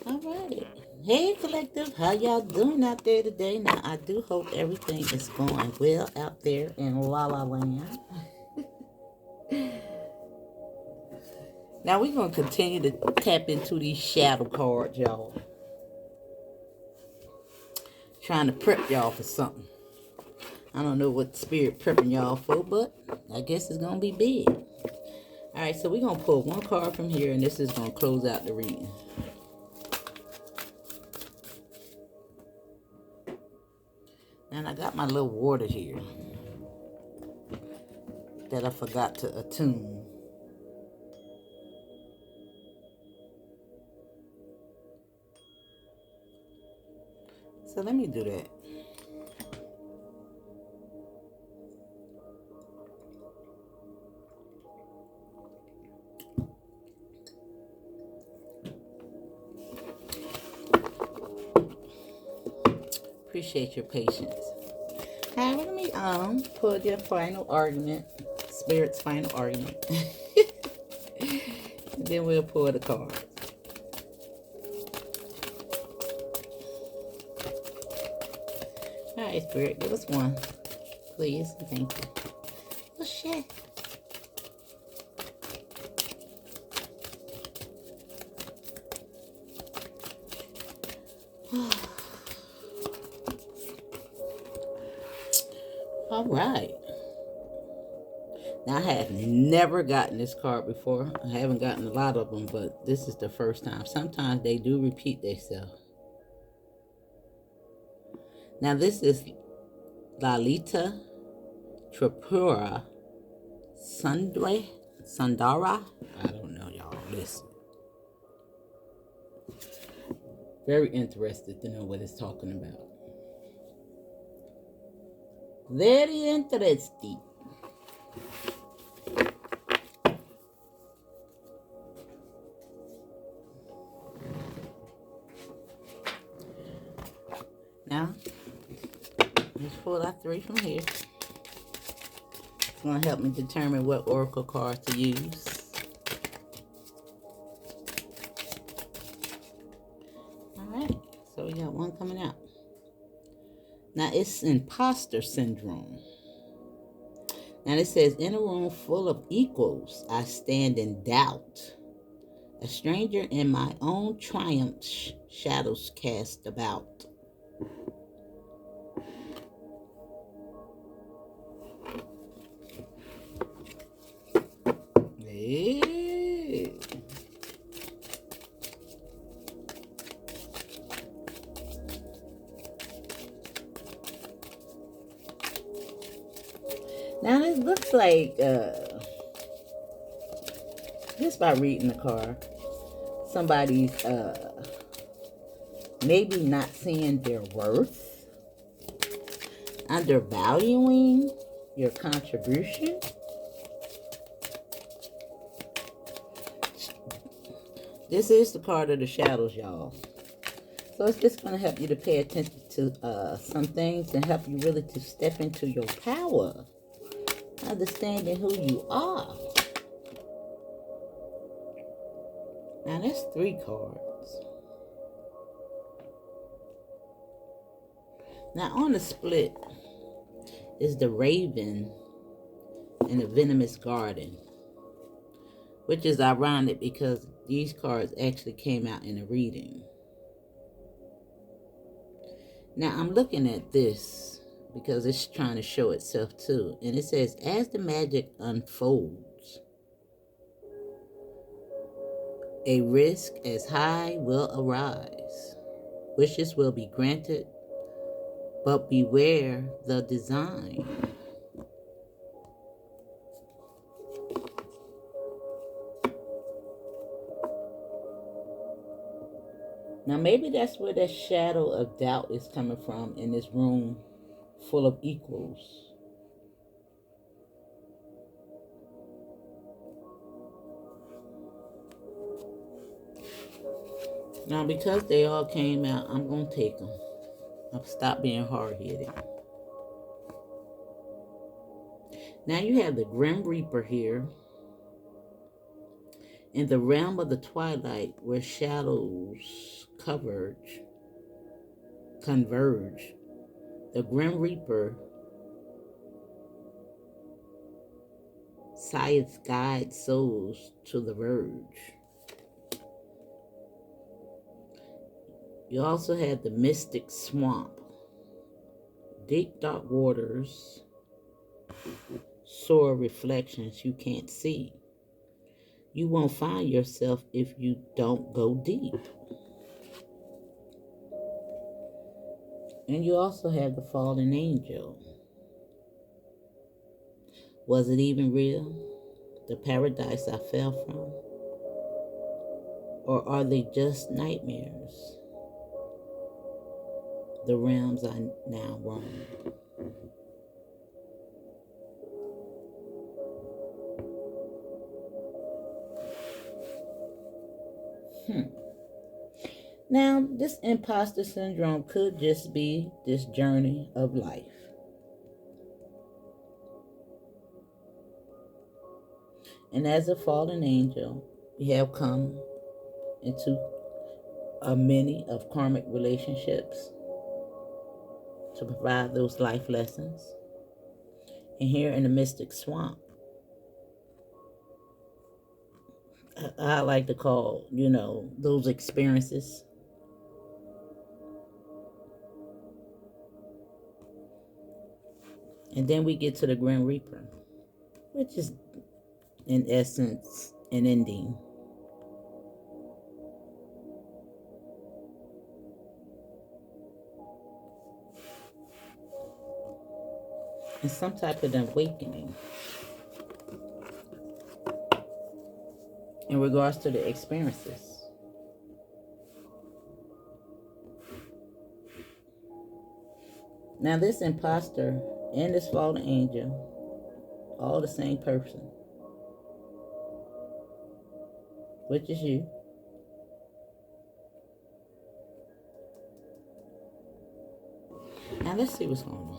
Alright. Hey collective, how y'all doing out there today? Now I do hope everything is going well out there in La La Land. Now we're gonna continue to tap into these shadow cards, y'all. Trying to prep y'all for something. I don't know what spirit prepping y'all for, but I guess it's gonna be big. Alright, so we're gonna pull one card from here and this is gonna close out the reading. And I got my little water here that I forgot to attune. So let me do that. Appreciate your patience. Alright, let me pull your final argument, Spirit's final argument. And then we'll pull the card. Alright, Spirit, give us one. Please, thank you. Oh shit. Alright. Now, I have never gotten this card before. I haven't gotten a lot of them, but this is the first time. Sometimes they do repeat themselves. Now, this is Lalita Tripura Sundara. I don't know, y'all. Listen. Very interested to know what it's talking about. Very interesting. Now, let's pull out three from here. It's going to help me determine what oracle card to use. Alright, so we got one coming out. Now, it's imposter syndrome. Now, it says, in a room full of equals, I stand in doubt. A stranger in my own triumph, shadows cast about. Hey. Now, this looks like, just by reading the card, somebody's maybe not seeing their worth, undervaluing your contribution. This is the card of the shadows, y'all. So it's just going to help you to pay attention to some things and help you really to step into your power, understanding who you are. Now, that's three cards. Now, on the split is the Raven and the Venomous Garden, which is ironic because these cards actually came out in a reading. Now, I'm looking at this because it's trying to show itself too. And it says, as the magic unfolds, a risk as high will arise. Wishes will be granted, but beware the design. Now, maybe that's where that shadow of doubt is coming from in this room full of equals. Now, because they all came out, I'm going to take them. I'll stop being hard-headed. Now, you have the Grim Reaper here. In the realm of the twilight, where shadows converge. The Grim Reaper scythes guide souls to the verge. You also have the Mystic Swamp. Deep dark waters soar reflections you can't see. You won't find yourself if you don't go deep. And you also have the fallen angel. Was it even real? The paradise I fell from? Or are they just nightmares? The realms I now roam. Now, this imposter syndrome could just be this journey of life. And as a fallen angel, we have come into many of karmic relationships to provide those life lessons. And here in the Mystic Swamp, I like to call, those experiences. And then we get to the Grim Reaper, which is, in essence, an ending. And some type of awakening in regards to the experiences. Now, this imposter and this fallen angel, all the same person, which is you. Now, let's see what's going on.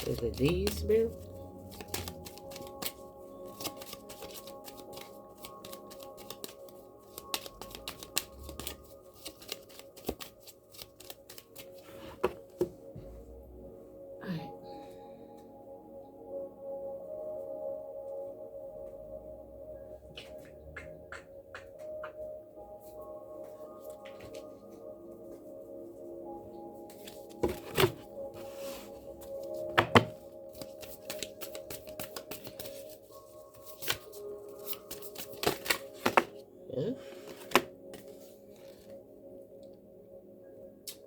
Is it these, Spirit?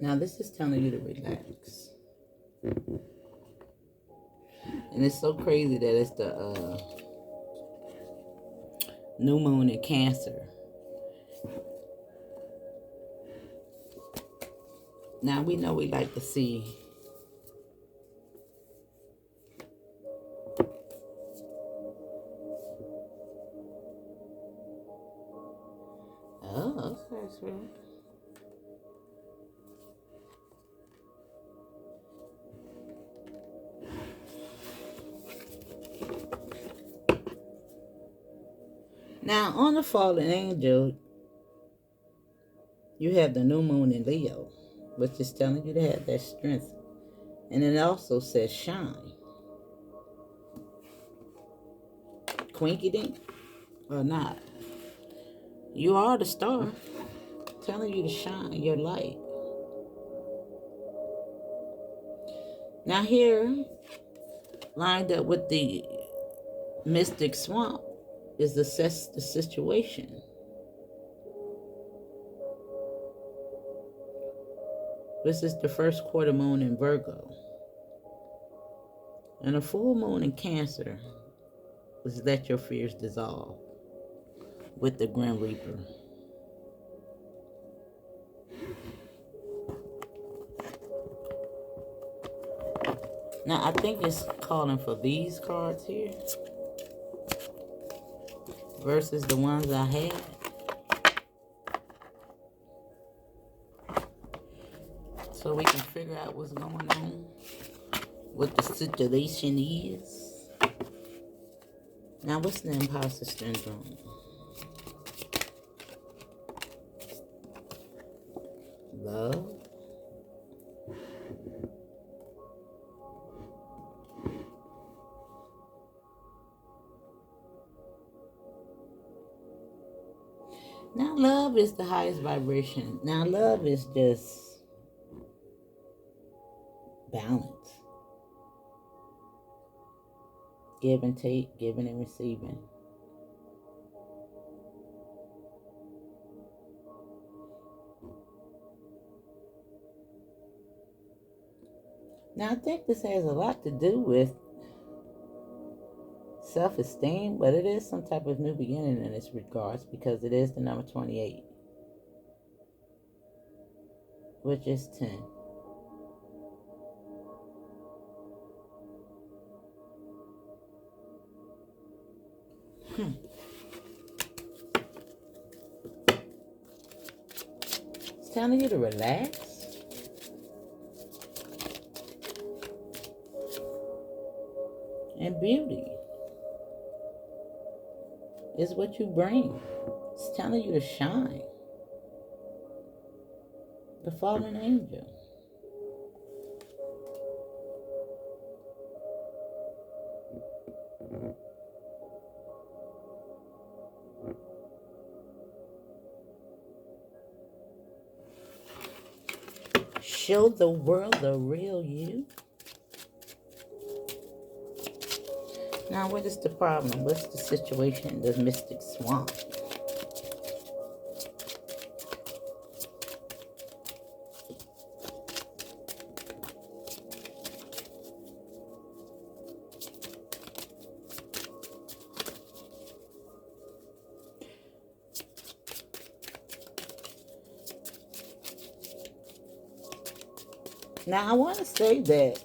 Now, this is telling you to relax. And it's so crazy that it's the new moon in Cancer. Now, we know we like to see that's right. Now, on the fallen angel, you have the new moon in Leo, which is telling you to have that strength. And it also says shine. Quinky dink or not, you are the star, telling you to shine your light. Now here, lined up with the Mystic Swamp, is the situation. This is the first quarter moon in Virgo. And a full moon in Cancer is let your fears dissolve with the Grim Reaper. Now, I think it's calling for these cards here versus the ones I had. So we can figure out what's going on what the situation is. Now, what's the imposter syndrome? Love. Now, love is the highest vibration. Now, love is just balance. Give and take, giving and receiving. Now, I think this has a lot to do with self-esteem, but it is some type of new beginning in this regards because it is the number 28, which is 10. It's telling you to relax. And beauty is what you bring. It's telling you to shine. The fallen angel. Show the world the real you. Now, what is the problem? What's the situation? The mystic swamp. Now, I want to say that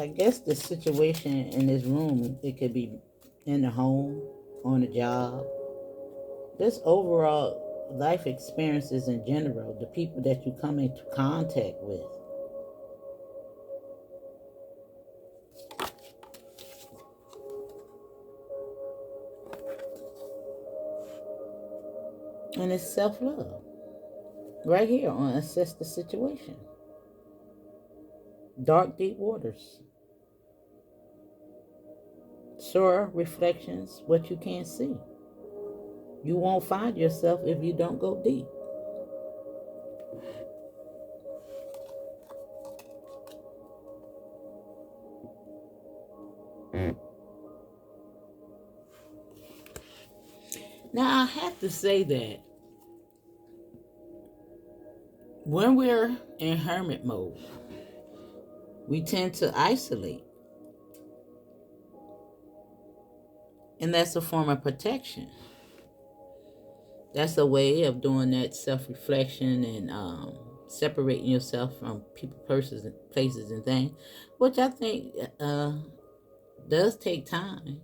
I guess the situation in this room, it could be in the home, on the job, just overall life experiences in general, the people that you come into contact with. And it's self-love. Right here on Assess the Situation. Dark, deep waters. Soar reflections, what you can't see. You won't find yourself if you don't go deep. Now, I have to say that when we're in hermit mode, we tend to isolate. And that's a form of protection. That's a way of doing that self-reflection and separating yourself from people, persons, places, and things, which I think does take time.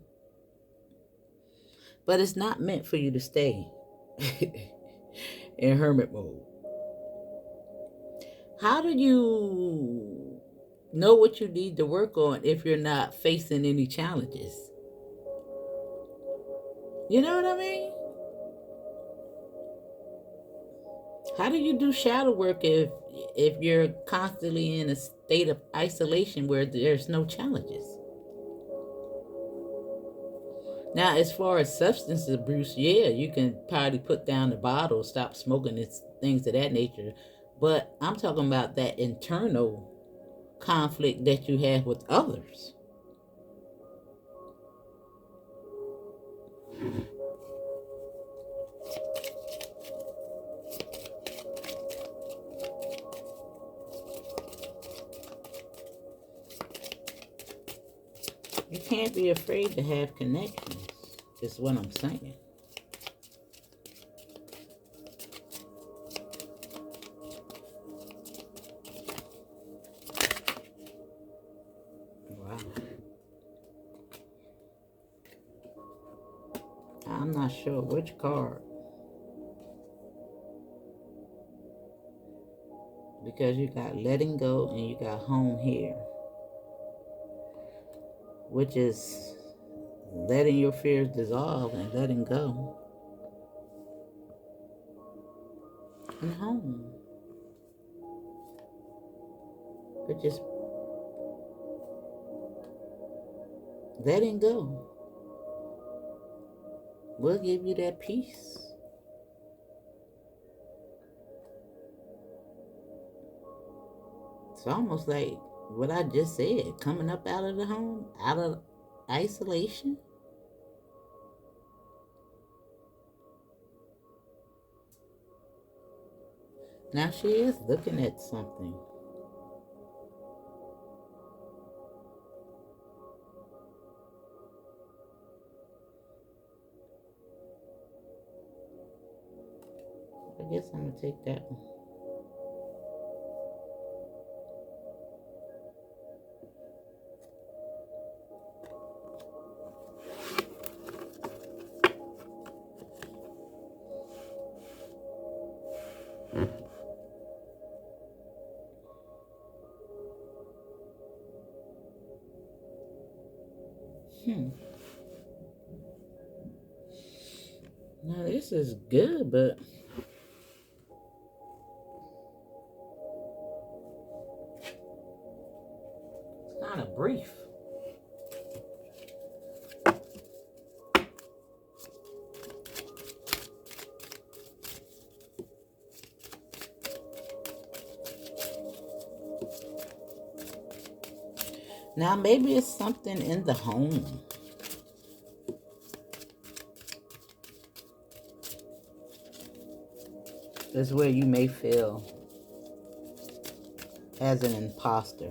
But it's not meant for you to stay in hermit mode. How do you know what you need to work on if you're not facing any challenges? You know what I mean? How do you do shadow work if you're constantly in a state of isolation where there's no challenges? Now, as far as substance abuse, yeah, you can probably put down the bottle, stop smoking, and things of that nature. But I'm talking about that internal conflict that you have with others. You can't be afraid to have connections, is what I'm saying. Wow. I'm not sure which card. Because you got letting go and you got home here. which is letting your fears dissolve and letting go. And home. But just letting go will give you that peace. It's almost like what I just said, coming up out of the home, out of isolation. Now she is looking at something. I guess I'm going to take that one. Now this is good, but it's kind of brief. Now maybe it's something in the home. That's where you may feel as an imposter.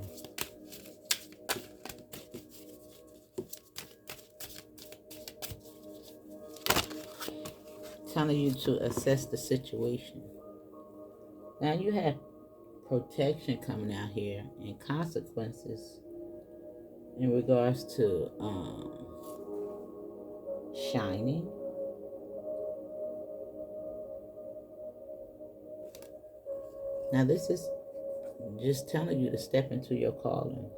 Telling you to assess the situation. Now you have protection coming out here and consequences in regards to shining. Now this is just telling you to step into your calling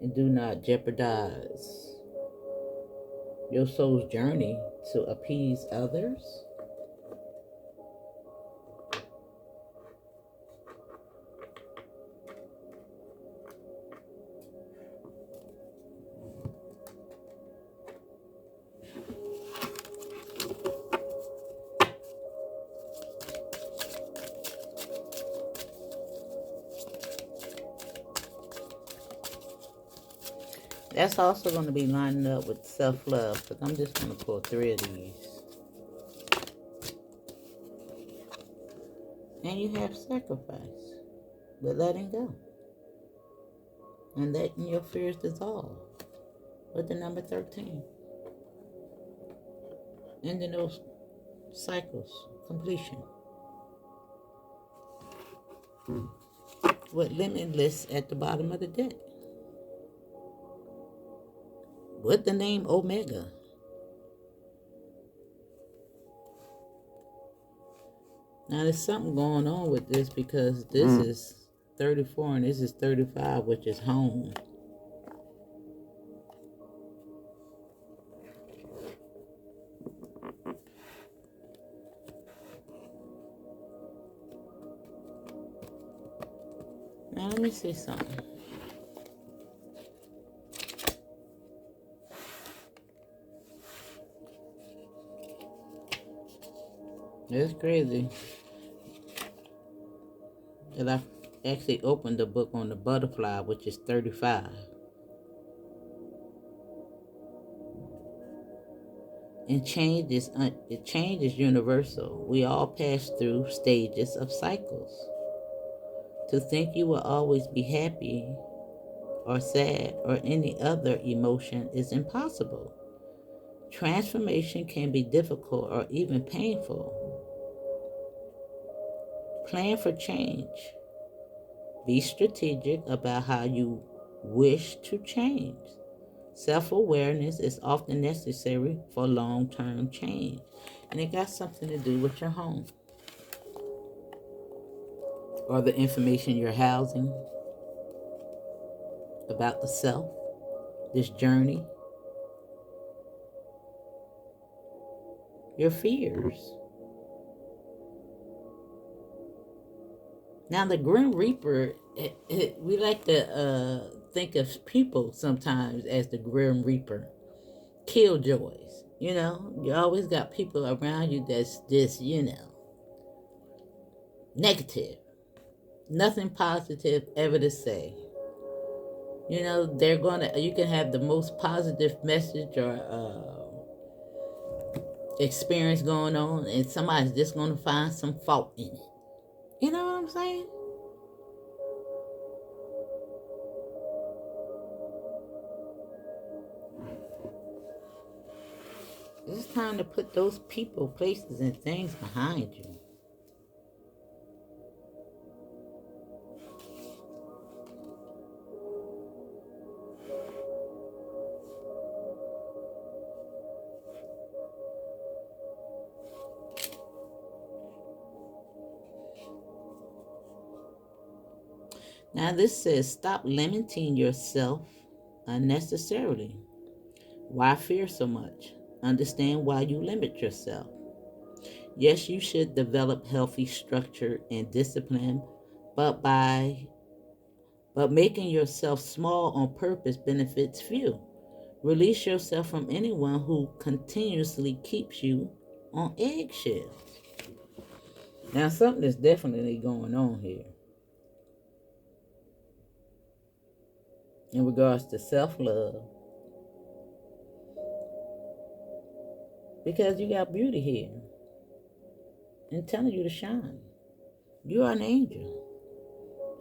and do not jeopardize your soul's journey to appease others. That's also going to be lining up with self-love, because I'm just going to pull 3 of these. And you have sacrifice, but letting go. And letting your fears dissolve with the number 13. Ending those cycles, completion. With limitless at the bottom of the deck. With the name Omega. Now there's something going on with this, because this is 34 and this is 35, which is home. Now let me see something. It's crazy that I actually opened the book on the butterfly, which is 35. And change is universal. We all pass through stages of cycles. To think you will always be happy or sad or any other emotion is impossible. Transformation can be difficult or even painful. Plan for change. Be strategic about how you wish to change. Self-awareness is often necessary for long-term change. And it got something to do with your home, or the information you're housing about the self, this journey, your fears. Now, the Grim Reaper, we like to think of people sometimes as the Grim Reaper. Killjoys, you always got people around you that's just, negative. Nothing positive ever to say. You can have the most positive message or experience going on, and somebody's just going to find some fault in it. You know what I'm saying? It's time to put those people, places, and things behind you. Now, this says stop limiting yourself unnecessarily. Why fear so much? Understand why you limit yourself. Yes, you should develop healthy structure and discipline, but making yourself small on purpose benefits few. Release yourself from anyone who continuously keeps you on eggshells. Now, something is definitely going on here in regards to self-love, because you got beauty here and telling you to shine. You are an angel.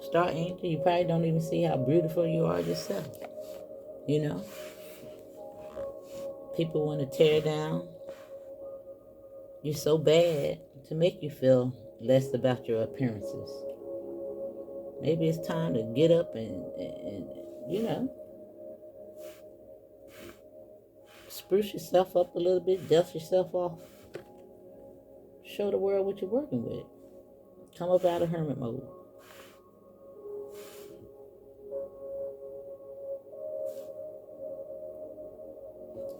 Star angel, you probably don't even see how beautiful you are yourself. People want to tear down you so bad to make you feel less about your appearances. Maybe it's time to get up and spruce yourself up a little bit, dust yourself off. Show the world what you're working with. Come up out of hermit mode.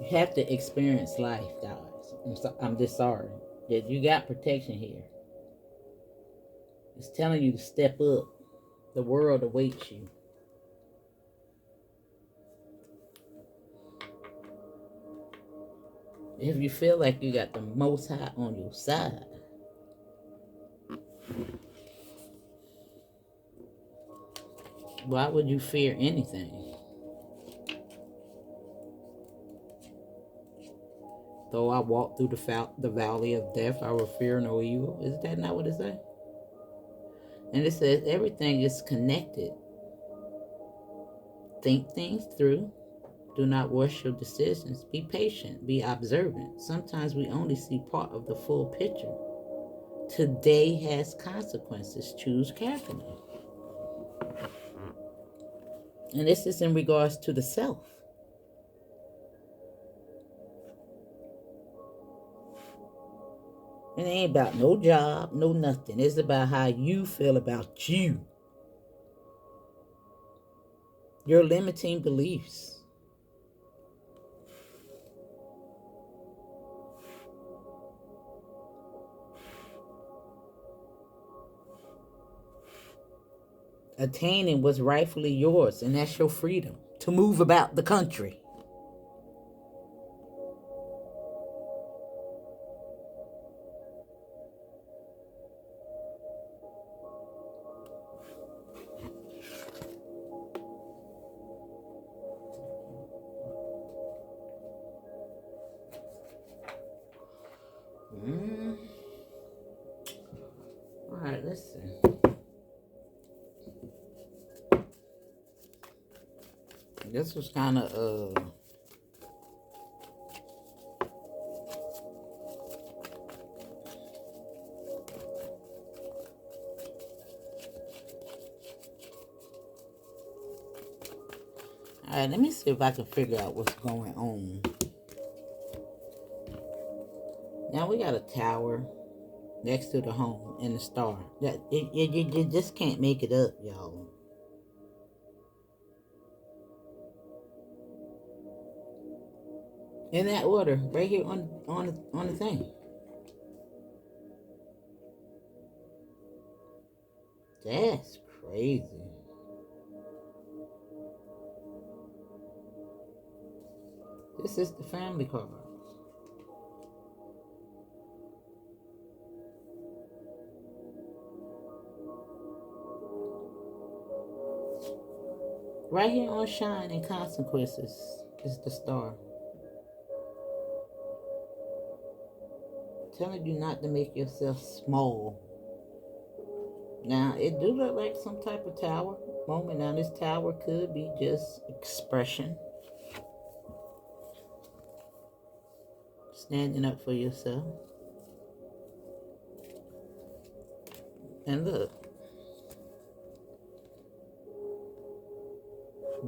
You have to experience life, guys. I'm just sorry that you got protection here. It's telling you to step up. The world awaits you. If you feel like you got the Most High on your side, why would you fear anything? Though I walk through the valley of death, I will fear no evil. Is that not what it says? And it says everything is connected. Think things through. Do not rush your decisions. Be patient. Be observant. Sometimes we only see part of the full picture. Today has consequences. Choose carefully. And this is in regards to the self. It ain't about no job, no nothing. It's about how you feel about you. Your limiting beliefs. Attaining what's rightfully yours, and that's your freedom to move about the country. All right, let's see. This was kind of all right, let me see if I can figure out what's going on. Now we got a tower next to the home and a star. That you just can't make it up, y'all. In that order, right here on the thing. That's crazy. This is the family card. Right here on Shine and Consequences is the star. Telling you not to make yourself small. Now, it do look like some type of tower moment. Now, this tower could be just expression. Standing up for yourself. And look.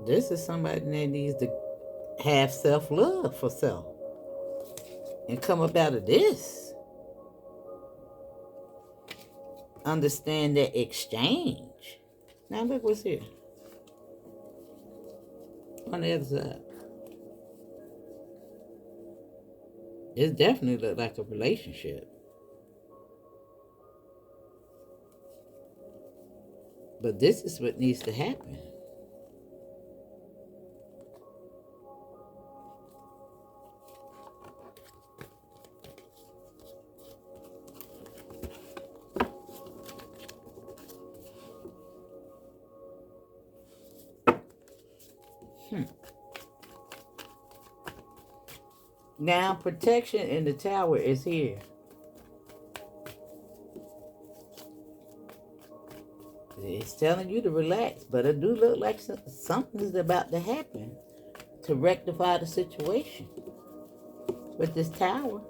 This is somebody that needs to have self-love for self. And come up out of this. Understand that exchange. Now look what's here. On the other side. It definitely looked like a relationship. But this is what needs to happen. Now, protection in the tower is here. It's telling you to relax, but it do look like something is about to happen to rectify the situation with this tower.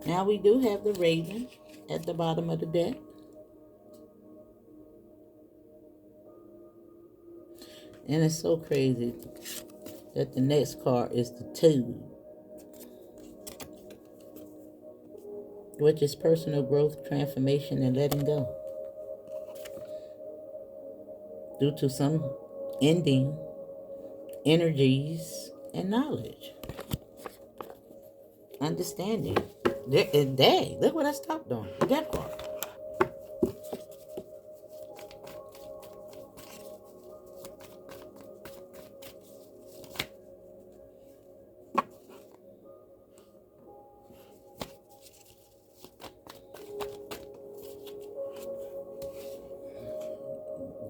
Now we do have the Raven at the bottom of the deck. And it's so crazy that the next card is the 2, which is personal growth, transformation, and letting go. Due to some ending, energies, and knowledge. Understanding. Dang, look what I stopped on. That card.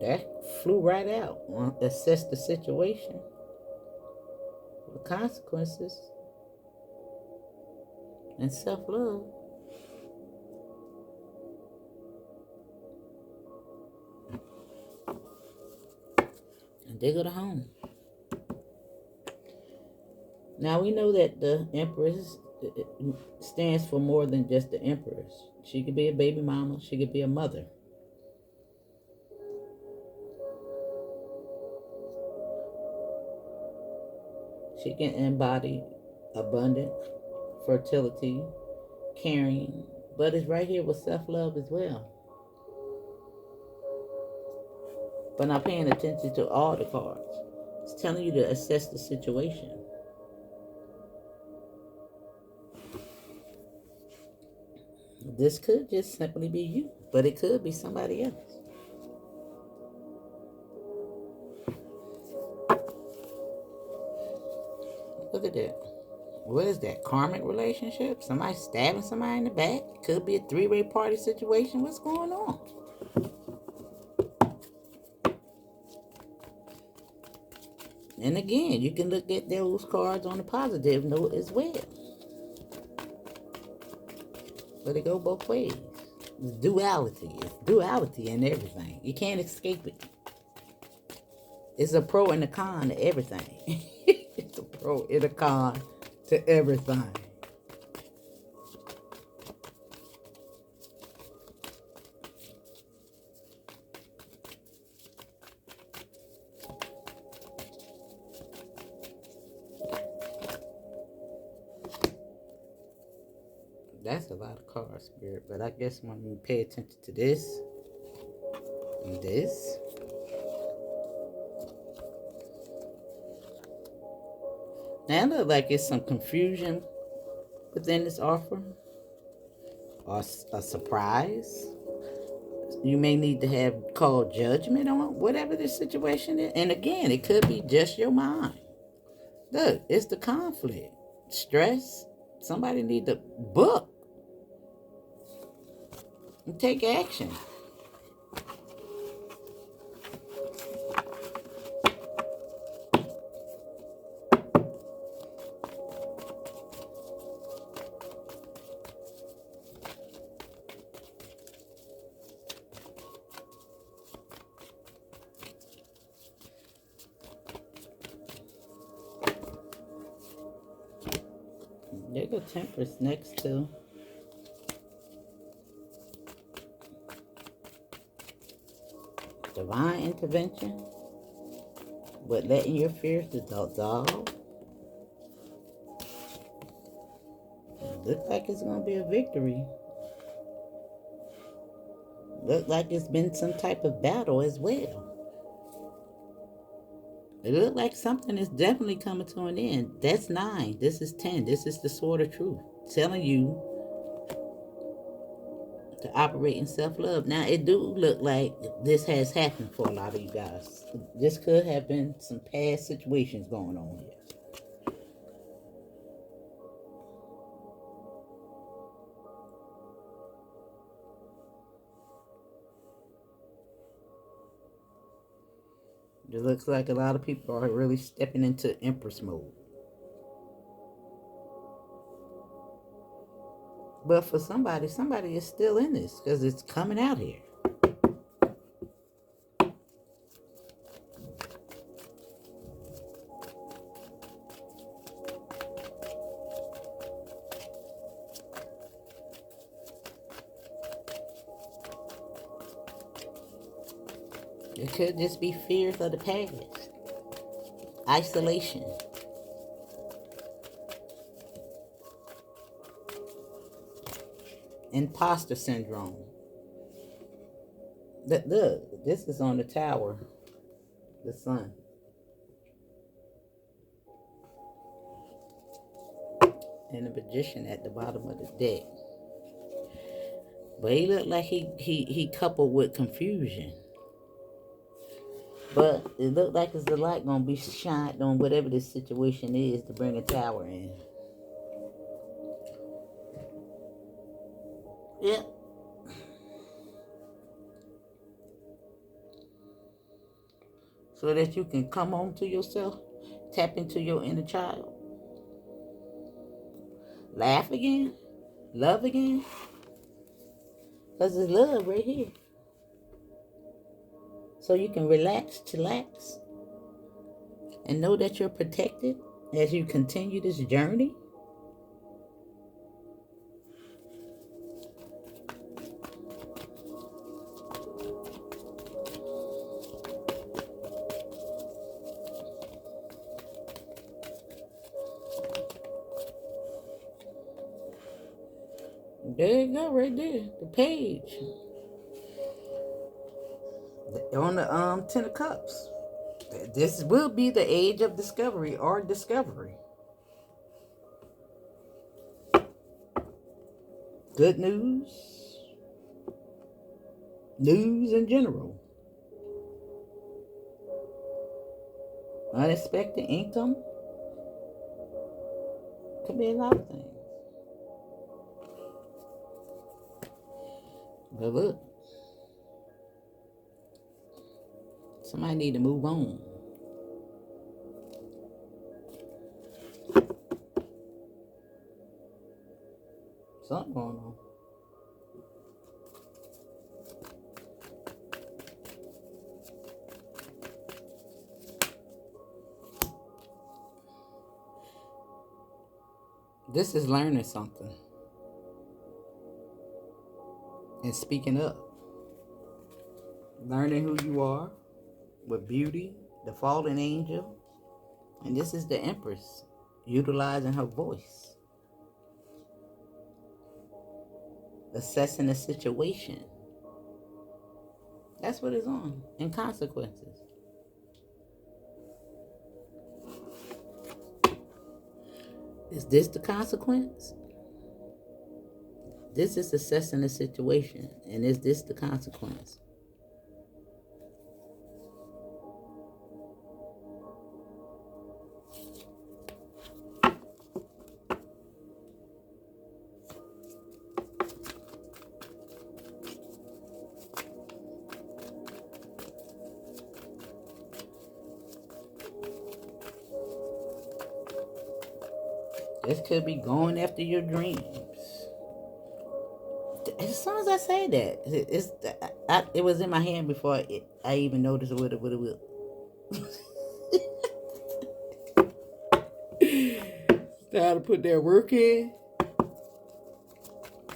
That flew right out. Assess the situation. The consequences. And self-love. And they go to home. Now we know that the Empress stands for more than just the Empress. She could be a baby mama. She could be a mother. She can embody abundance, fertility, caring, but it's right here with self-love as well. But not paying attention to all the cards. It's telling you to assess the situation. This could just simply be you, but it could be somebody else. Look at that. What is that? Karmic relationship? Somebody stabbing somebody in the back? Could be a 3-way party situation. What's going on? And again, you can look at those cards on the positive note as well. But it go both ways. It's duality. It's duality in everything. You can't escape it. It's a pro and a con to everything. It's a pro and a con to everything. That's a lot of cards, Spirit. But I guess when you pay attention to this and this, now it looks like it's some confusion within this offer, or a surprise. You may need to have called judgment on whatever the situation is. And again, it could be just your mind. Look, it's the conflict, stress. Somebody need to book and take action. There go Temperance next to divine intervention, but letting your fears dissolve. Look like it's gonna be a victory. Look like it's been some type of battle as well. It look like something is definitely coming to an end. That's 9. This is 10. This is the sword of truth, telling you to operate in self-love. Now, it do look like this has happened for a lot of you guys. This could have been some past situations going on here. It looks like a lot of people are really stepping into Empress mode. But for somebody is still in this because it's coming out here. It could just be fears of the past, isolation. Imposter syndrome. Look, this is on the tower, the sun. And the magician at the bottom of the deck. But he looked like he coupled with confusion. But it looked like it's the light gonna be shined on whatever this situation is to bring a tower in. Yep. So that you can come home to yourself, tap into your inner child, laugh again, love again. Because it's love right here. So you can relax, chillax, and know that you're protected as you continue this journey. There you go, right there, the page. On the 10 of Cups. This will be the age of discovery or discovery. Good news. News in general. Unexpected income. Could be a lot of things. But look. Somebody need to move on. Something going on. This is learning something. And speaking up. Learning who you are. With beauty. The fallen angel. And this is the Empress. Utilizing her voice. assessing the situation. That's what it's on. And consequences. Is this the consequence? This is assessing the situation. And is this the consequence? This could be going after your dreams. As soon as I say that, it was in my hand before I even noticed what it was. Time to put that work in.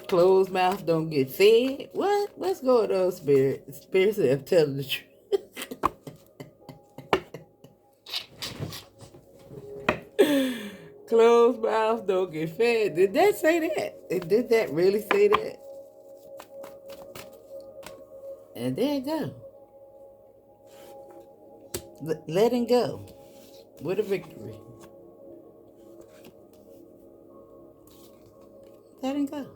Closed mouth don't get fed. What? What's going on, Spirit? Spirit said I'm telling the truth. Closed mouth don't get fed. Did that say that? Did that really say that? And there you go. Letting go. What a victory. Letting go.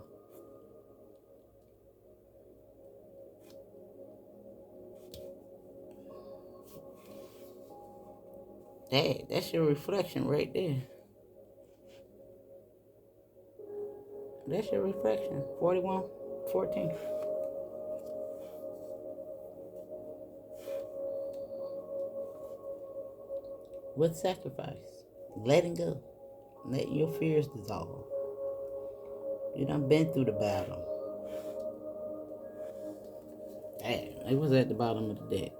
Hey, that's your reflection right there. That's your reflection. 41:14. What sacrifice? Letting go. Letting your fears dissolve. You done been through the battle. Damn, it was at the bottom of the deck.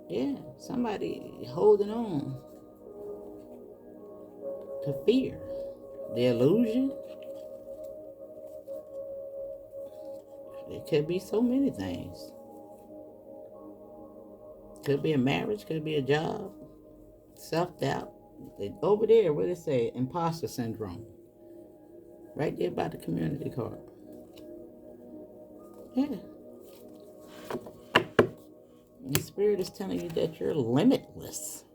Yeah, somebody holding on to fear. The illusion. It could be so many things. Could be a marriage, could be a job, self-doubt. Over there, what did it say? Imposter syndrome. Right there by the community card. Yeah. The Spirit is telling you that you're limitless.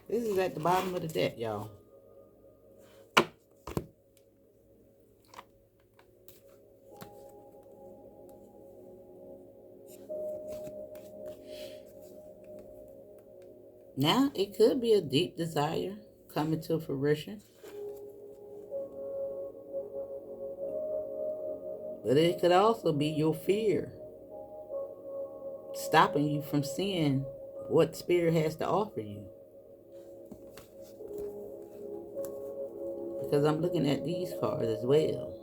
This is at the bottom of the deck, y'all. Now, it could be a deep desire coming to fruition. But it could also be your fear stopping you from seeing what Spirit has to offer you. Because I'm looking at these cards as well.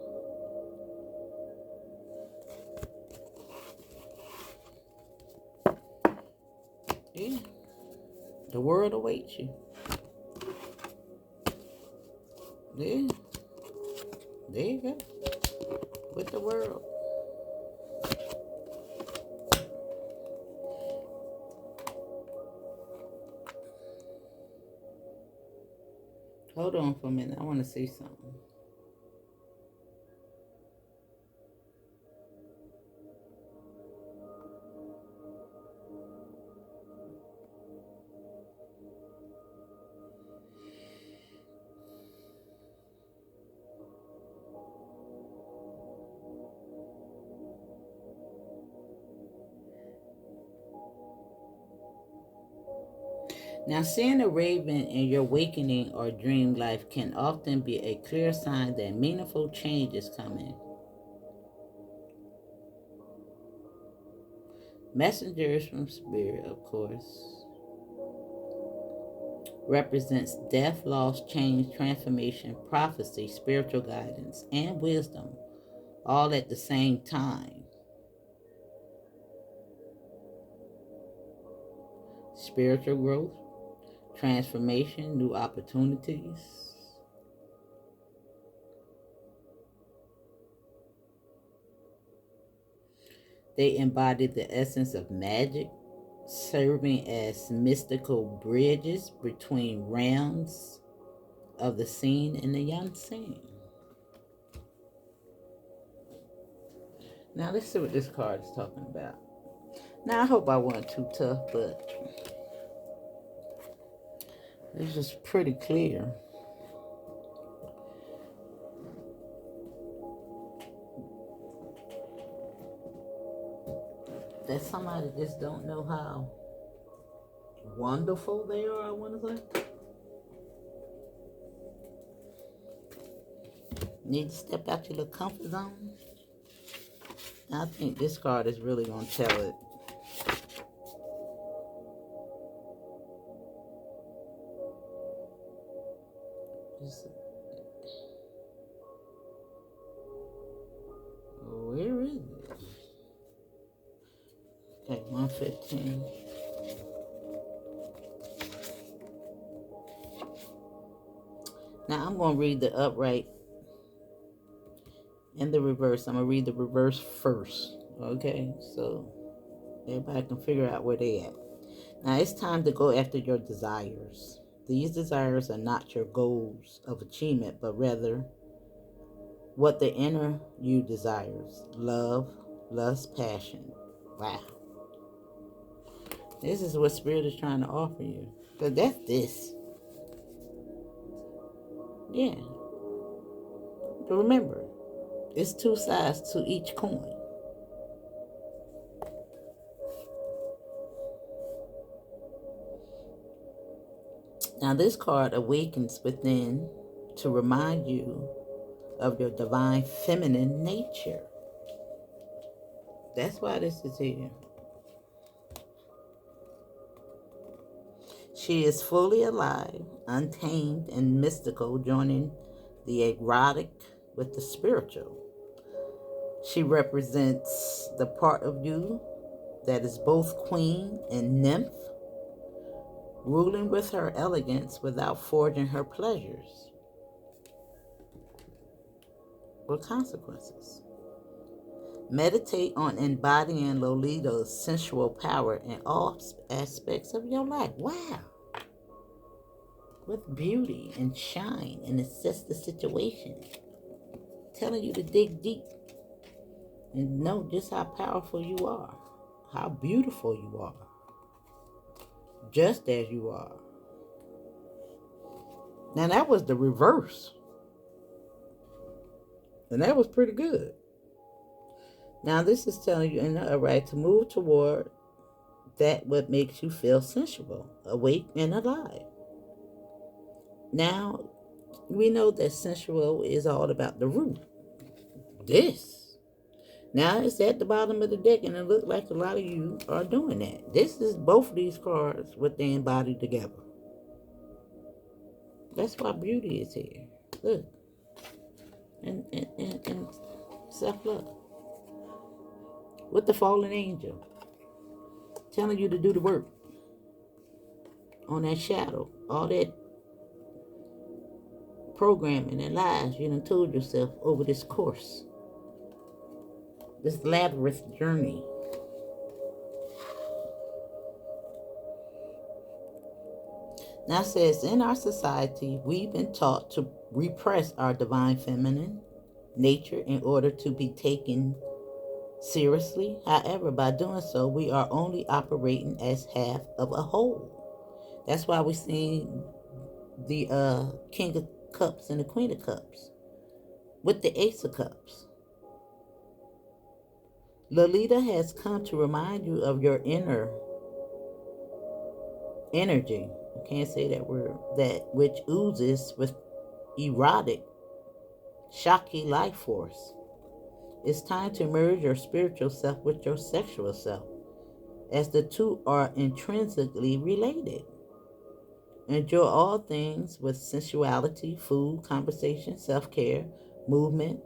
Yeah. The world awaits you. Yeah. There you go. With the world. Hold on for a minute. I want to say something. Now, seeing a raven in your wakening or dream life can often be a clear sign that meaningful change is coming. Messengers from Spirit, of course, represents death, loss, change, transformation, prophecy, spiritual guidance, and wisdom, all at the same time. Spiritual growth, transformation, new opportunities. They embody the essence of magic, serving as mystical bridges between realms of the seen and the unseen. Now let's see what this card is talking about. Now I hope I wasn't too tough, but it's just pretty clear. That somebody just don't know how wonderful they are, I want to say. Need to step out your little comfort zone. I think this card is really going to tell it. Where is it? Okay, 115. Now I'm going to read the upright and the reverse. I'm going to read the reverse first. Okay, so everybody can figure out where they at. Now it's time to go after your desires. These desires are not your goals of achievement, but rather what the inner you desires. Love, lust, passion. Wow. This is what Spirit is trying to offer you. But that's this. Yeah. But remember, it's two sides to each coin. Now this card awakens within to remind you of your divine feminine nature. That's why this is here. She is fully alive, untamed, and mystical, joining the erotic with the spiritual. She represents the part of you that is both queen and nymph, ruling with her elegance without forging her pleasures with consequences. Meditate on embodying Lolita's sensual power in all aspects of your life. Wow. With beauty and shine, and assess the situation. Telling you to dig deep and know just how powerful you are, how beautiful you are, just as you are. Now that was the reverse. And that was pretty good. Now this is telling you in the right to move toward that what makes you feel sensual, awake, and alive. Now, we know that sensual is all about the root. This. Now it's at the bottom of the deck, and it looks like a lot of you are doing that. This is both of these cards, what they embody together. That's why beauty is here. Look. And self-love. With the fallen angel. Telling you to do the work. On that shadow. All that programming and lies you done told yourself over this course. This labyrinth journey. Now it says, in our society, we've been taught to repress our divine feminine nature in order to be taken seriously. However, by doing so, we are only operating as half of a whole. That's why we see the King of Cups and the Queen of Cups with the Ace of Cups. Lolita has come to remind you of your inner energy. I can't say that word. That which oozes with erotic, shocky life force. It's time to merge your spiritual self with your sexual self, as the two are intrinsically related. Enjoy all things with sensuality, food, conversation, self-care, movement.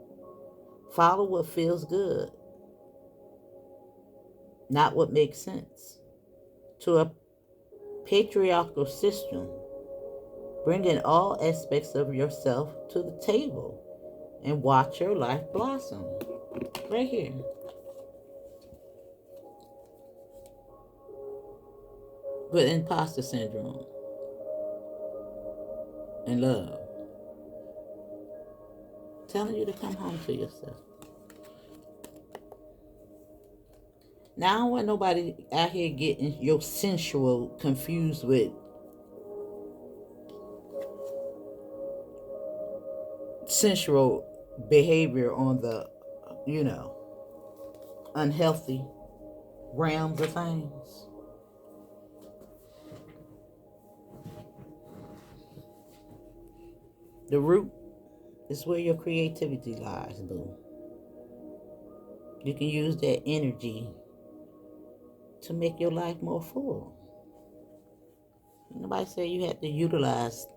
Follow what feels good, not what makes sense. To a patriarchal system, bringing all aspects of yourself to the table and watch your life blossom. Right here. But imposter syndrome and love. Telling you to come home to yourself. Now, I don't want nobody out here getting your sensual confused with sensual behavior on the, unhealthy realms of things. The root is where your creativity lies, boo. You can use that energy to make your life more full. Nobody say you have to utilize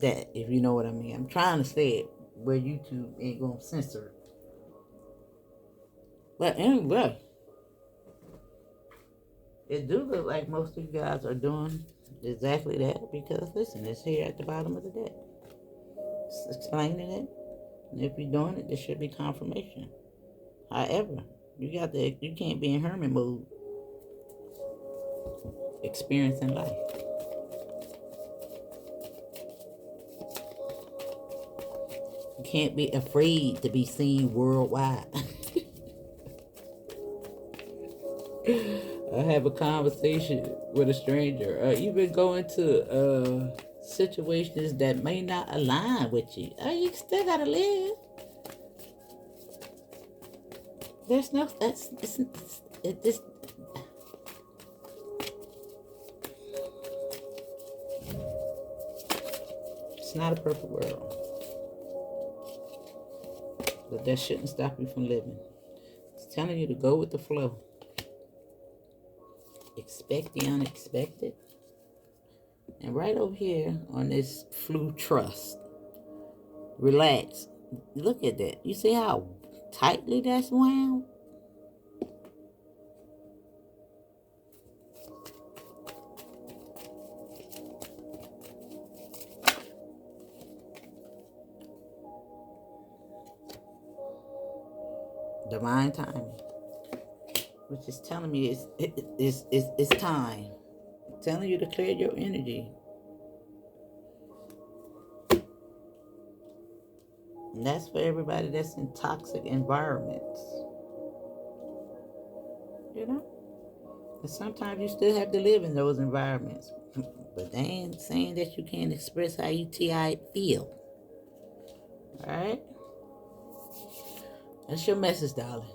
that, if you know what I mean. I'm trying to say it where YouTube ain't gonna censor it. But anyway, it do look like most of you guys are doing exactly that, because listen, it's here at the bottom of the deck. It's explaining it. And if you're doing it, there should be confirmation. However, you can't be in hermit mode experiencing life. You can't be afraid to be seen worldwide. I have a conversation with a stranger, or even go into situations that may not align with you. You still gotta live. There's no it's not a perfect world, but that shouldn't stop you from living. It's telling you to go with the flow. Expect the unexpected. And right over here on this flu trust, relax. Look at that. You see how tightly that's wound? Divine timing, which is telling me it's time. Telling you to clear your energy. And that's for everybody that's in toxic environments. And sometimes you still have to live in those environments. But they ain't saying that you can't express how you feel. Alright? That's your message, darling.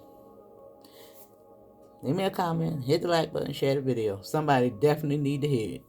Leave me a comment, hit the like button, share the video. Somebody definitely need to hear it.